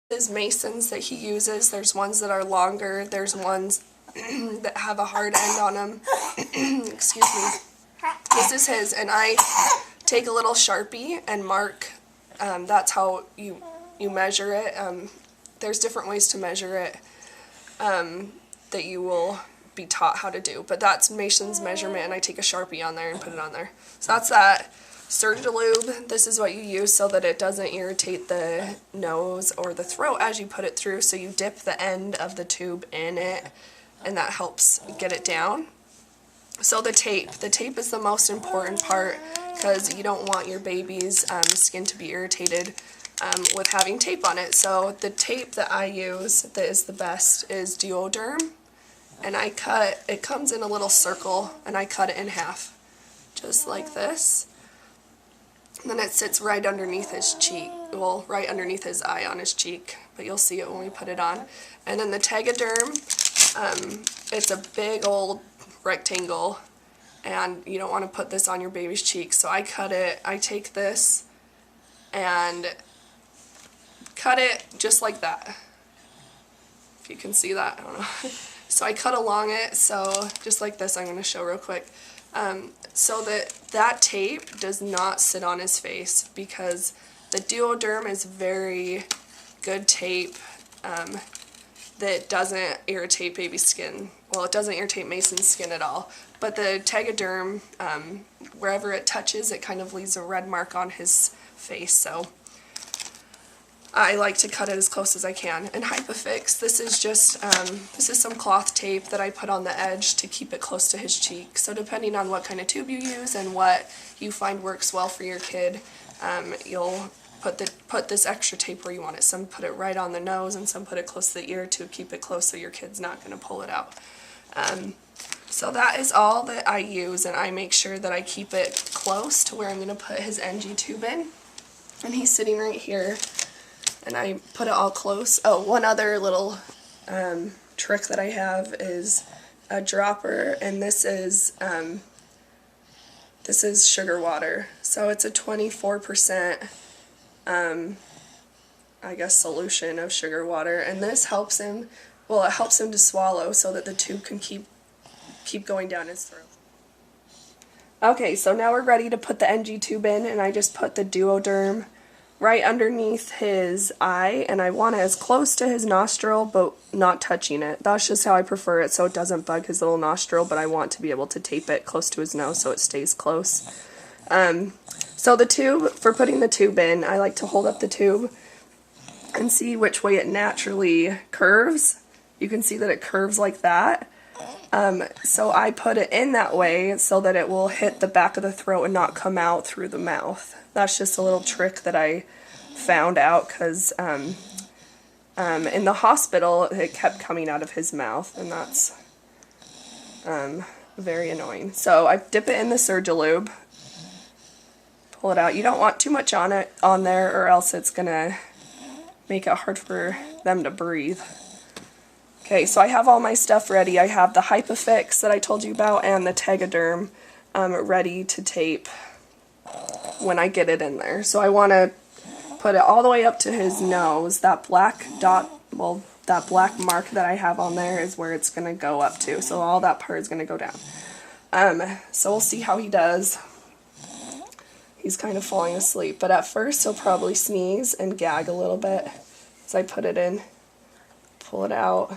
His Masons that he uses. There's ones that are longer. There's ones that have a hard end on them. Excuse me. This is his, and I take a little Sharpie and mark. That's how you measure it. There's different ways to measure it that you will be taught how to do. But that's Mason's measurement, and I take a Sharpie on there and put it on there. So that's that. Surgilube, this is what you use so that it doesn't irritate the nose or the throat as you put it through. So you dip the end of the tube in it, and that helps get it down. So the tape is the most important part because you don't want your baby's skin to be irritated with having tape on it. So the tape that I use that is the best is Duoderm, and it comes in a little circle, and I cut it in half, just like this. And then it sits right underneath his cheek, well, right underneath his eye on his cheek, but you'll see it when we put it on. And then the Tegaderm, it's a big old rectangle, and you don't want to put this on your baby's cheek, so I take this and cut it just like that. If you can see that, I don't know. So I cut along it, so just like this. I'm going to show real quick. So that tape does not sit on his face, because the Duoderm is very good tape that doesn't irritate baby's skin. Well, it doesn't irritate Mason's skin at all. But the Tegaderm, wherever it touches, it kind of leaves a red mark on his face. So I like to cut it as close as I can. And Hypofix, this is just, this is some cloth tape that I put on the edge to keep it close to his cheek. So depending on what kind of tube you use and what you find works well for your kid, you'll put this extra tape where you want it. Some put it right on the nose, and some put it close to the ear to keep it close so your kid's not going to pull it out. So that is all that I use, and I make sure that I keep it close to where I'm going to put his NG tube in. And he's sitting right here. And I put it all close. Oh, one other little trick that I have is a dropper, and this is sugar water. So it's a 24%, I guess, solution of sugar water, and this helps him. Well, it helps him to swallow so that the tube can keep going down his throat. Okay, so now we're ready to put the NG tube in, and I just put the Duoderm right underneath his eye, and I want it as close to his nostril but not touching it. That's just how I prefer it, so it doesn't bug his little nostril, but I want to be able to tape it close to his nose so it stays close. So the tube, for putting the tube in, I like to hold up the tube and see which way it naturally curves. You can see that it curves like that. So I put it in that way so that it will hit the back of the throat and not come out through the mouth. That's just a little trick that I found out, because in the hospital it kept coming out of his mouth, and that's very annoying. So I dip it in the Surgilube, pull it out. You don't want too much on there, or else it's gonna make it hard for them to breathe. Okay, so I have all my stuff ready. I have the Hypofix that I told you about and the Tegaderm ready to tape when I get it in there. So I want to put it all the way up to his nose. That black dot, well, that black mark that I have on there is where it's going to go up to. So all that part is going to go down. So we'll see how he does. He's kind of falling asleep, but at first he'll probably sneeze and gag a little bit as I put it in. Pull it out.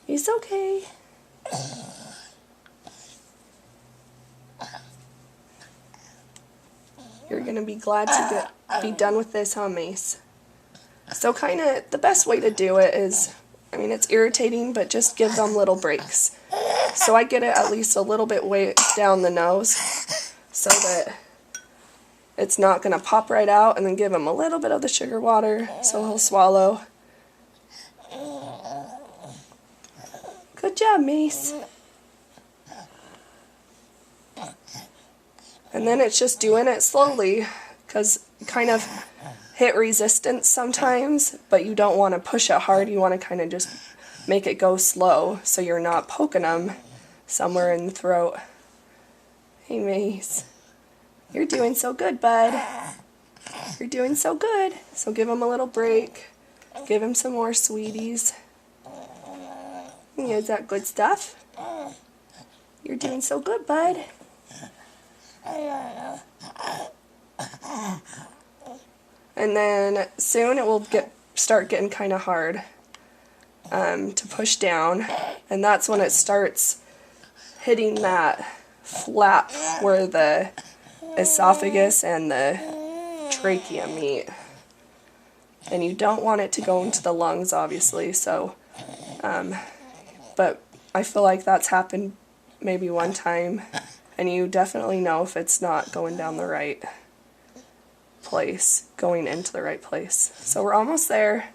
He's okay. You're going to be glad to be done with this, huh, Mace? So kind of the best way to do it is, I mean, it's irritating, but just give them little breaks. So I get it at least a little bit way down the nose so that it's not going to pop right out, and then give him a little bit of the sugar water so he'll swallow. Good job, Mace. And then it's just doing it slowly, because you kind of hit resistance sometimes, but you don't want to push it hard. You want to kind of just make it go slow so you're not poking them somewhere in the throat. Hey, Mace. You're doing so good, bud. You're doing so good. So give him a little break. Give him some more sweeties. Is that good stuff? You're doing so good, bud. And then soon it will start getting kind of hard to push down, and that's when it starts hitting that flap where the esophagus and the trachea meet. And you don't want it to go into the lungs, obviously, so but I feel like that's happened maybe one time, and you definitely know if it's not going down the right place, going into the right place. So we're almost there.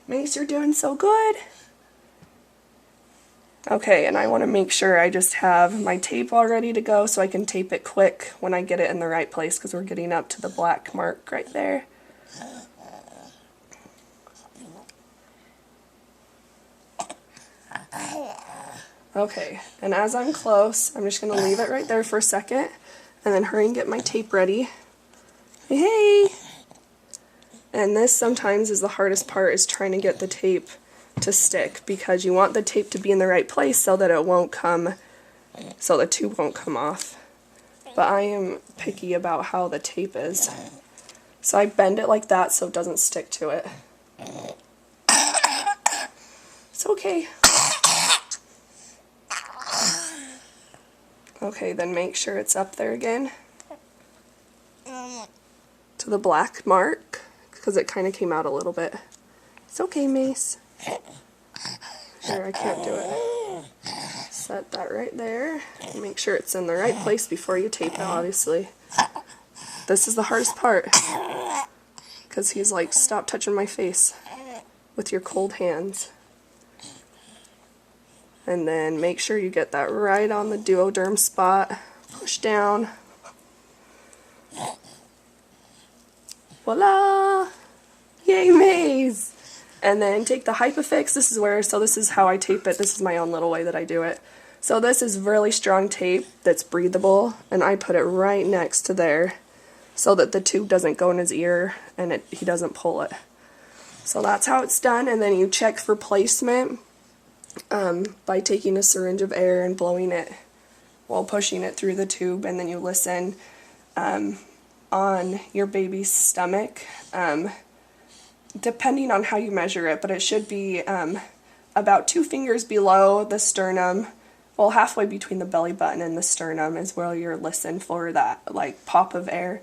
Mace, you're doing so good. Okay, and I want to make sure I just have my tape all ready to go so I can tape it quick when I get it in the right place, because we're getting up to the black mark right there. Okay, and as I'm close, I'm just going to leave it right there for a second, and then hurry and get my tape ready. Hey! And this sometimes is the hardest part, is trying to get the tape to stick, because you want the tape to be in the right place so that it won't come, so the tube won't come off. But I am picky about how the tape is. So I bend it like that so it doesn't stick to it. It's okay. Okay, then make sure it's up there again to the black mark, because it kind of came out a little bit. It's okay, Mace. There, I can't do it. Set that right there. Make sure it's in the right place before you tape it, obviously. This is the hardest part, because he's like, stop touching my face with your cold hands. And then make sure you get that right on the Duoderm spot. Push down. Voila! Yay, Maze! And then take the Hypafix. This is how I tape it. This is my own little way that I do it. So this is really strong tape that's breathable, and I put it right next to there so that the tube doesn't go in his ear and he doesn't pull it. So that's how it's done, and then you check for placement by taking a syringe of air and blowing it while pushing it through the tube, and then you listen on your baby's stomach, depending on how you measure it, but it should be about 2 fingers below the sternum, well, halfway between the belly button and the sternum is where you're listening for that like pop of air,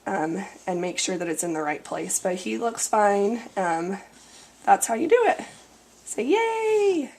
and make sure that it's in the right place. But he looks fine. That's how you do it. Say yay!